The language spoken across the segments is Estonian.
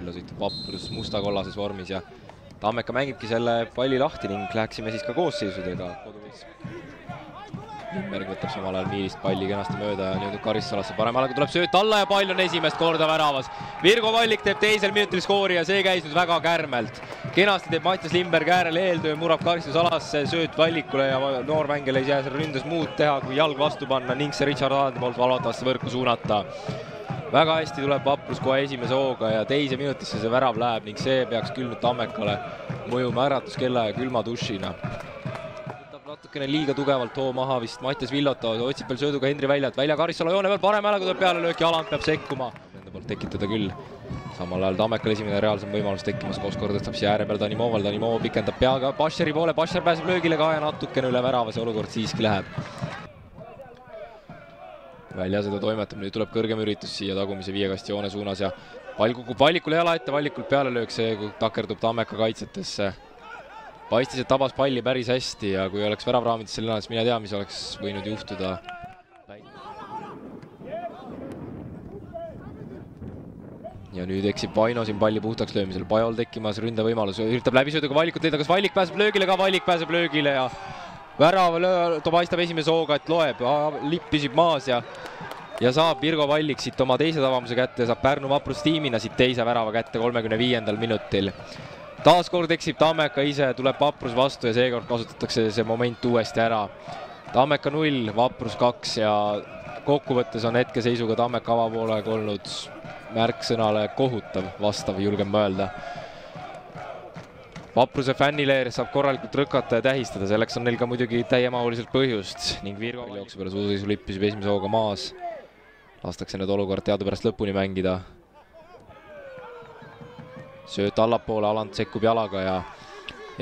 Villo sõitub Vaprus musta-kollases vormis ja Tammeka mängibki selle palli lahti ning läheksime siis ka koosseisudega koduvis. Limberg võtab samal ajal Miilist palli kenasti mööda ja nüüd Karissalasse paremale, kui tuleb sööt alla ja pall on esimest korda väravas. Virgo Vallik teeb teisel minutil skoori ja see käis nüüd väga kärmelt. Kenasti teeb Mattias Limberg äärele eeltöö, murab karistusalasse, sööt Vallikule ja noor mängijal ei jää seal ründes muud teha, kui jalg vastu panna ning see Richard Alandi poolt valvatavasse võrku suunata. Väga hästi tuleb Vaprus kohe esimese hooga ja teise minutisse see värav läheb ning see peaks küll nüüd Tammekale mõjuma äratuskella ja külma dušina. Natukene liiga tugevalt hoo maha vist Mattias Villot, otsib veel sööduga Henri väljalt, välja Karissala joone peal, parem häälega tuleb peale löök ja Aland peab sekkuma. Nende poolt tekitada küll. Samal ajal Tammekal esimene reaalsem võimalus tekkimas, Koskor tõstab siia ääre peal Danimoval, Danimov pikendab peaga Bascheri poole, Bascher pääseb löögile ka ja natukene üle värava see olukord siiski läheb. Välja seda toimetab, nüüd tuleb kõrgem üritus siia tagumise viiekasti joone suunas ja pall kukub Vallikule jala ette, Vallikult peale löök, see takerdub Tammeka kaitsetesse. Paistis, et tabas palli päris hästi ja kui oleks väravraamides selle siis mine tea, mis oleks võinud juhtuda. Ja nüüd eksib Vaino siin palli puhtaks löömisel, Pajol tekkimas ründevõimalus, üritab läbisööduga Vallikut leida, kas Vallik pääseb löögile ka, Vallik pääseb löögile ja värav paistab esimese hooga, et loeb, lipp püsib maas ja saab Virgo Vallik siit oma teise tabamuse kätte ja saab Pärnu Vaprus tiimina siit teise värava kätte 35. minutil. Taaskord eksib Tammeka ise, tuleb Vaprus vastu ja seekord kasutatakse see moment uuesti ära. Tammeka 0, Vaprus 2 ja kokkuvõttes on hetkeseisuga Tammeka avapoolega olnud märksõnale kohutav vastav, julgen ma öelda. Vapruse fännileer saab korralikult rõkata ja tähistada, selleks on neil ka muidugi täiemahuliselt põhjust ning Virgo jooksu peale suuseisu lipp püsib esimese hooga maas. Lastakse need olukord teadupärast lõpuni mängida. Sööt allapoole, Aland sekkub jalaga ja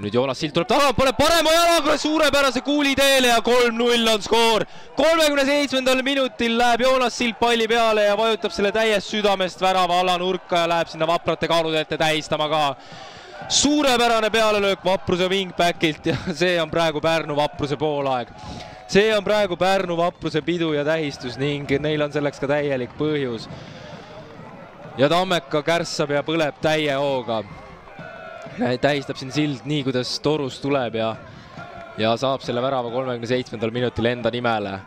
nüüd Joonas Silt tuleb tagapoole parema jalaga suurepärase kuuli teele ja 3-0 on skoor. 37. minutil läheb Joonas Silt palli peale ja vajutab selle täiest südamest värava alla nurka ja läheb sinna Vaprate kaalude ette tähistama ka. Suurepärane pealelöök Vapruse wingbackilt ja see on praegu Pärnu Vapruse poolaeg. See on praegu Pärnu Vapruse pidu ja tähistus ning neil on selleks ka täielik põhjus. Ja Tammeka kärssab ja põleb täie hooga. Tähistab siin Sild nii, kuidas torus tuleb ja saab selle värava 37. minutil enda nimele.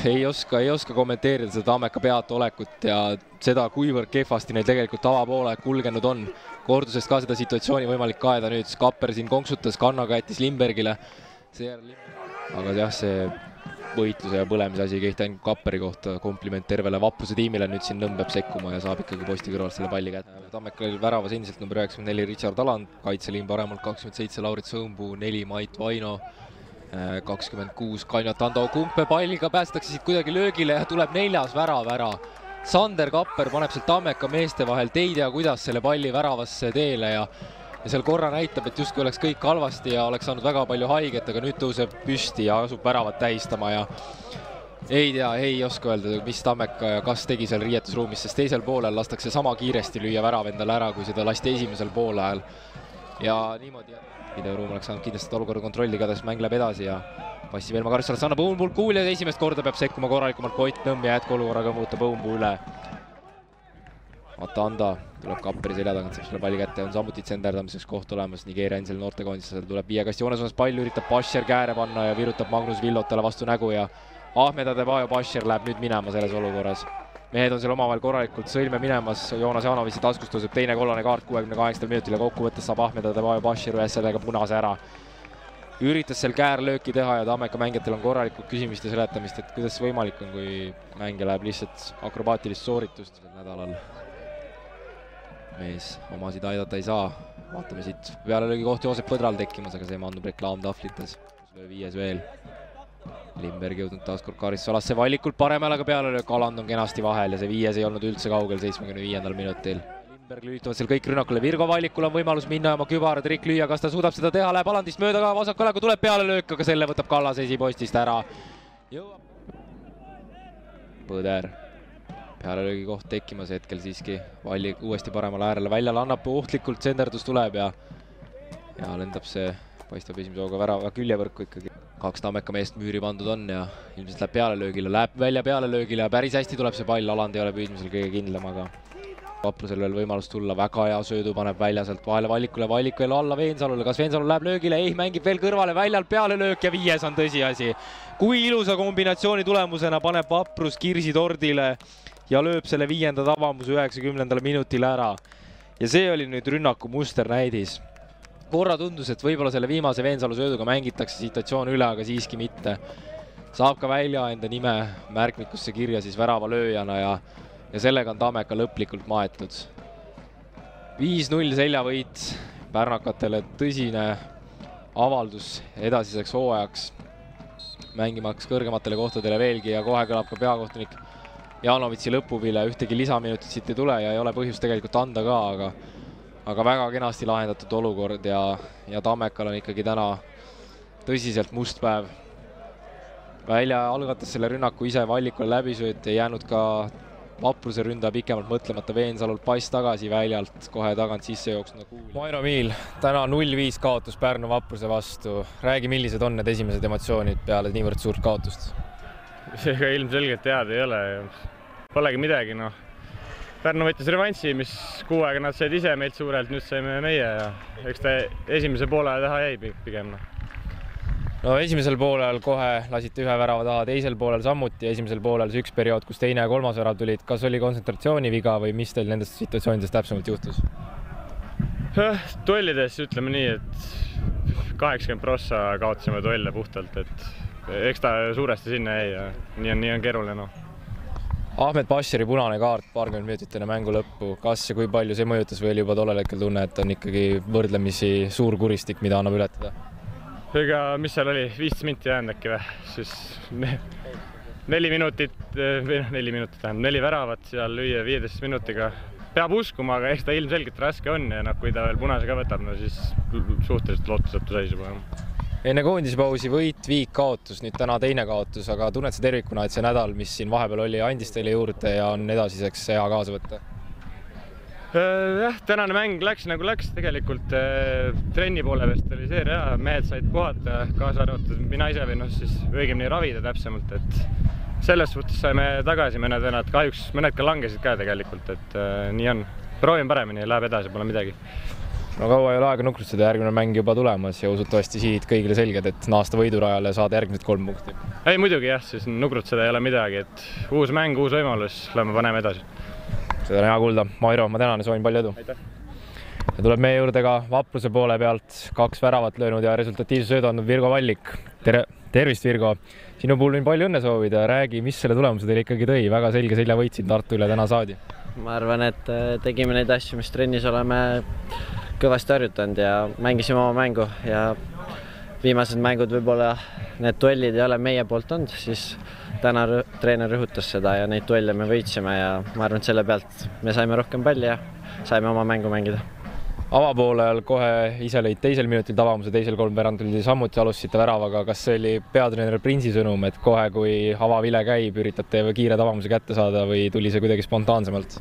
Ei oska kommenteerida seda Tammeka pealt olekut ja seda, kuivõrd kehvasti neil tegelikult tavapoole kulgenud on. Kordusest ka seda situatsiooni võimalik kaeda nüüd. Kapper siin konksutas, kannaga jättis Limbergile. Aga jah, see võitluse ja põlemise asi kehti ainult Kapperi kohta, kompliment tervele Vapruse tiimile, nüüd siin Nõmm peab sekkuma ja saab ikkagi posti kõrvalt selle palli kätte. Tammekal väravas endiselt number 94 Richard Aland, kaitseliin paremalt 27 Laurit Sõõmpuu, 4 Mait Vaino, 26 Kainat Ando Kumpe, palliga päästakse siit kuidagi löögile ja tuleb 4. värav ära. Sander Kapper paneb seal Tammeka meeste vahel teid ja kuidas selle palli väravasse teele ja seal korra näitab, et justkui oleks kõik halvasti ja oleks saanud väga palju haiget, aga nüüd tõuseb püsti ja asub väravat tähistama ja ei tea, ei oska öelda, mis Tammeka ja kas tegi seal riietusruumis, sest teisel poolel lastakse sama kiiresti lüüa värav endale ära, kui seda lasti esimesel poolajal. Ja niimoodi videoruum oleks saanud kindlasti olukorda kontrolli, igatahes mäng läheb edasi ja passi veel Karissalasse annab Õunpuu kuul ja esimest korda peab sekkuma korralikumalt Koit Nõmm ja jätkuolukorraga muutab Õunpuu üle. Atanda tuleb Kapperi selja tagant, saab selle palli kätte, on samuti tsenderdamiseks koht olemas, Nigeeria endisel noortekoondisele tuleb viiekasti joone suunas pall, üritab Bascher kääre panna ja virutab Magnus Villotale vastu nägu ja Ahmed Adebayo Bascher läheb nüüd minema selles olukorras. Mehed on seal omavahel korralikult sõlme minemas, Joonas Janovici taskust tõuseb teine kollane kaart 68. minutil ja kokkuvõttes saab Ahmed Adebayo Bascher ühes sellega punase ära. Üritas seal käärlööki teha ja Tammeka mängijatel on korralikult küsimist ja seletamist, et kuidas võimalik on, kui mängija läheb lihtsalt akrobaatilist sooritust nädalal. Mees omasid aidata ei saa. Vaatame siit pealelöögi koht Joosep Põdral tekkimas, aga see mandub reklaamtahvlites. Viies veel. Limberg jõudnud taaskord Karissalasse Vallikult paremalaga pealelöök, Aland on kenasti vahel ja see viies ei olnud üldse kaugel 75. minutil. Limberg lülitavad seal kõik rünnakule, Virgo Vallikul on võimalus minna oma kübaratrikk lüüa, kas ta suudab seda teha, läheb Alandist mööda ka, vasakule, kui tuleb pealelöök, aga selle võtab Kallas esipostist ära. Põder. Pealelöögi koht tekkimas hetkel siiski, Vallik uuesti paremale äärele väljale annab, ohtlikult senderdus tuleb ja lendab see, paistab esimese hooga värava küljevõrku ikkagi. 2 Tammeka meest müüri pandud on ja ilmselt läheb pealelöögile, läheb välja pealelöögile ja päris hästi tuleb see pall, Aland ei ole püüdmisel kõige kindlam, aga Vaprusel veel võimalus tulla, väga hea söödu paneb välja sealt vahele Vallikule, Vallik veel alla Veensalule, kas Veensalu läheb löögile, ei, mängib veel kõrvale, väljal peale löök ja 5 on tõsiasi. Kui ilusa kombinatsiooni tulemusena paneb Vaprus kirsi tordile ja lööb selle 5. avamuse 90. minutil ära. Ja see oli nüüd rünnaku musternäidis. Korra tundus, et võib-olla selle viimase Veensalu sööduga mängitakse situatsioon üle, aga siiski mitte. Saab ka välja enda nime märkmikusse kirja siis värava lööjana ja sellega on Tammeka lõplikult maetud. 5-0 seljavõit pärnakatele, tõsine avaldus edasiseks hooajaks, mängimaks kõrgematele kohtadele veelgi ja kohe kõlab ka peakohtunik Janovitsi lõpuvile, ühtegi lisaminutit siit ei tule ja ei ole põhjust tegelikult anda ka, aga väga kenasti lahendatud olukord ja Tammekal on ikkagi täna tõsiselt must päev. Välja algatas selle rünnaku ise Vallikule läbisööt ja jäänud ka Vapruse ründaja pikemalt mõtlemata Veensalul pass tagasi väljalt, kohe tagant sisse jooksnud kuul. Mairo Miil, täna 0-5 kaotus Pärnu Vapruse vastu. Räägi, millised on need esimesed emotsioonid peale niivõrd suurt kaotust? Seega ilmselgelt head ei ole. Polegi midagi, noh. Pärnu võttis revansi, mis 6 aega nad said ise meilt suurelt, nüüd saime meie ja eks ta esimese poole taha jäi pigem. No esimesel poolel kohe lasite 1 värava taha, teisel poolel samuti, esimesel poolel see 1 periood, kus 2. ja 3. värav tulid. Kas oli kontsentratsiooniviga või mis teil nendest situatsioonidest täpsemalt juhtus? Duellides ütleme nii, et 80% kaotasime duelle puhtalt, et eks ta suuresti sinna jäi ja nii on keeruline. No. Ahmed Bashiri punane kaart 20 minutit enne mängu lõppu. Kas ja kui palju see mõjutas või oli juba tollel hetkel tunne, et on ikkagi võrdlemisi suur kuristik, mida annab ületada? Ega, mis seal oli, 15 minti jäänud äkki või, siis 4 minutit, 4 väravat seal lüüa 15 minutiga. Peab uskuma, aga eks ta ilmselgelt raske on ja kui ta veel punase ka võtab, no siis suhteliselt lootusetu seis juba. Enne koondisepausi võit, viik, kaotus, nüüd täna 2. kaotus, aga tunned sa tervikuna, et see nädal, mis siin vahepeal oli, andis teile juurde ja on edasiseks hea kaasa võtta? Jah, tänane mäng läks nagu läks tegelikult trenni poole vest oli seeria, mehed said puhata, kaasa arvatud mina ise või siis õigemini ravida täpsemalt, et selles suhtes saime tagasi mõned vennad, kahjuks mõned ka langesid ka tegelikult, et nii on. Proovin paremini ja läheb edasi, pole midagi. No kaua ei ole aega nukrutseda, järgmine mäng juba tulemas ja usutavasti sihid kõigile selged, et naasta võidurajale saada järgmised 3 punkti. Ei, muidugi jah, siis nukrutseda ei ole midagi, et uus mäng, uus võimalus, lähme paneme edasi. Seda on hea kuulda. Mairo, ma tänan ja soovin palju edu. Aitäh. Ja tuleb meie juurde ka Vapruse poole pealt 2 väravat löönud ja resultatiivse söödu andnud Virgo Vallik. Tervist, Virgo! Sinu puhul on palju õnne soovida. Räägi, mis selle tulemuse teile ikkagi tõi? Väga selge seljavõit siin Tartu üle täna saadi. Ma arvan, et tegime neid asju, mis trennis oleme kõvasti harjutanud ja mängisime oma mängu ja viimased mängud võib-olla need duellid ei ole meie poolt olnud, siis täna treener rõhutas seda ja neid duelle me võitsime ja ma arvan, et selle pealt me saime rohkem palli ja saime oma mängu mängida. Avapoolel kohe ise lõid 2. minutil avamuse, 2. kolmveerand tuli samuti alustasite väravaga. Kas see oli peatreener Prinsi sõnum, et kohe kui avavile käib, üritate kiired avamuse kätte saada või tuli see kuidagi spontaansemalt?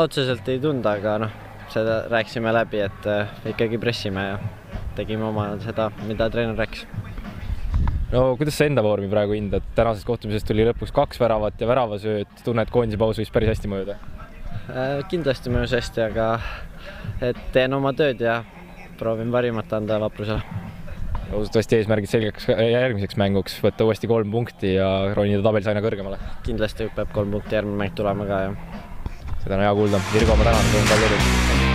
Otseselt ei tunda, aga seda rääksime läbi, et ikkagi pressime ja tegime oma seda, mida treener rääkis. No kuidas sa enda vormi praegu hindad? Tänasest kohtumisest tuli lõpuks 2 väravat ja väravasööt. Tunned koondispaus võis päris hästi mõjuda? Kindlasti mõjus hästi, aga teen oma tööd ja proovin parimat anda Vaprusele. Usutavasti eesmärgid selgeks järgmiseks mänguks, võtta uuesti 3 punkti ja ronida tabelis aina kõrgemale. Kindlasti peab 3 punkti järgmine mäng tulema ka. Ja. Seda on hea kuulda. Virgo, ma tänan, palju edu.